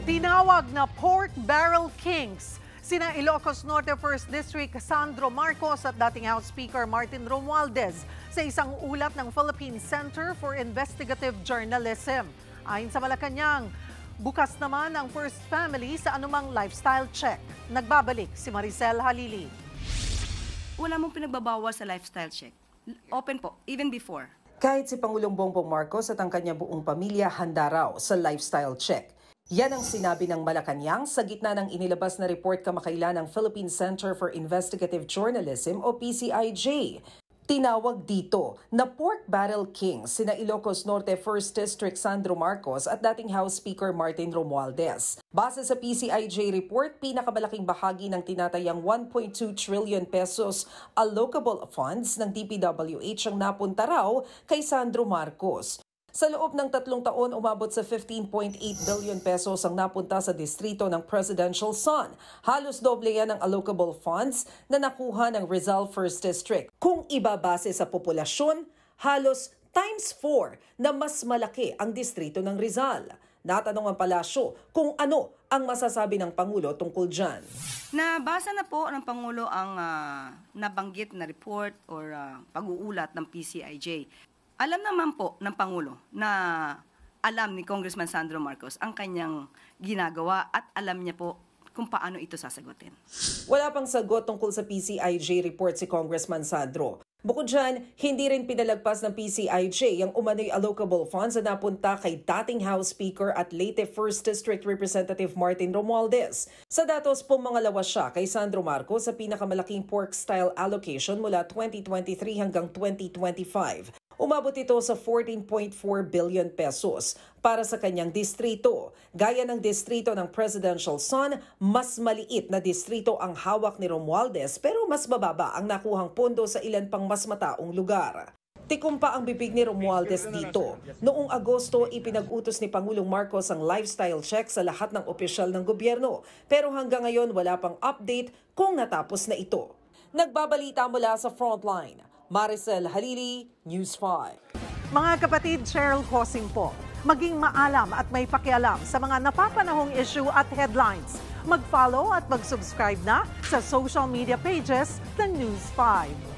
Tinawag na pork barrel kings sina Ilocos Norte 1st District Sandro Marcos at dating House Speaker Martin Romualdez sa isang ulat ng Philippine Center for Investigative Journalism. Ayon sa Malacanang, bukas naman ang First Family sa anumang lifestyle check. Nagbabalik si Maricel Halili. Wala mong pinagbabawal sa lifestyle check. Open po, even before. Kahit si Pangulong Bongbong Marcos at ang kanya buong pamilya handa raw sa lifestyle check. Yan ang sinabi ng Malacanang sa gitna ng inilabas na report kamakailan ng Philippine Center for Investigative Journalism o PCIJ. Tinawag dito na pork barrel kings sina Ilocos Norte 1st District Sandro Marcos at dating House Speaker Martin Romualdez. Base sa PCIJ report, pinakamalaking bahagi ng tinatayang 1.2 trillion pesos allocable funds ng DPWH ang napunta raw kay Sandro Marcos. Sa loob ng 3 taon, umabot sa 15.8 billion pesos ang napunta sa distrito ng Presidential Son. Halos doble yan ang allocable funds na nakuha ng Rizal 1st District. Kung ibabase sa populasyon, halos times 4 na mas malaki ang distrito ng Rizal. Natanong ang palasyo kung ano ang masasabi ng Pangulo tungkol dyan. Nabasa na po ng Pangulo ang nabanggit na report or pag-uulat ng PCIJ. Alam naman po ng Pangulo na alam ni Congressman Sandro Marcos ang kanyang ginagawa at alam niya po kung paano ito sasagutin. Wala pang sagot tungkol sa PCIJ report si Congressman Sandro. Bukod dyan, hindi rin pinalagpas ng PCIJ ang umano'y allocable funds na napunta kay dating House Speaker at Leyte 1st District Representative Martin Romualdez. Sa datos pumangalawa siya kay Sandro Marcos sa pinakamalaking pork-style allocation mula 2023 hanggang 2025. Umabot ito sa 14.4 billion pesos para sa kanyang distrito. Gaya ng distrito ng Presidential Son, mas maliit na distrito ang hawak ni Romualdez pero mas bababa ang nakuhang pondo sa ilan pang mas mataong lugar. Tikom pa ang bibig ni Romualdez dito. Noong Agosto, ipinag-utos ni Pangulong Marcos ang lifestyle check sa lahat ng opisyal ng gobyerno. Pero hanggang ngayon wala pang update kung natapos na ito. Nagbabalita mula sa Frontline, Maricel Halili, News 5. Mga kapatid, Cheryl Cosing po. Maging maalam at may pakialam sa mga napapanahong issue at headlines. Mag-follow at mag-subscribe na sa social media pages ng News 5.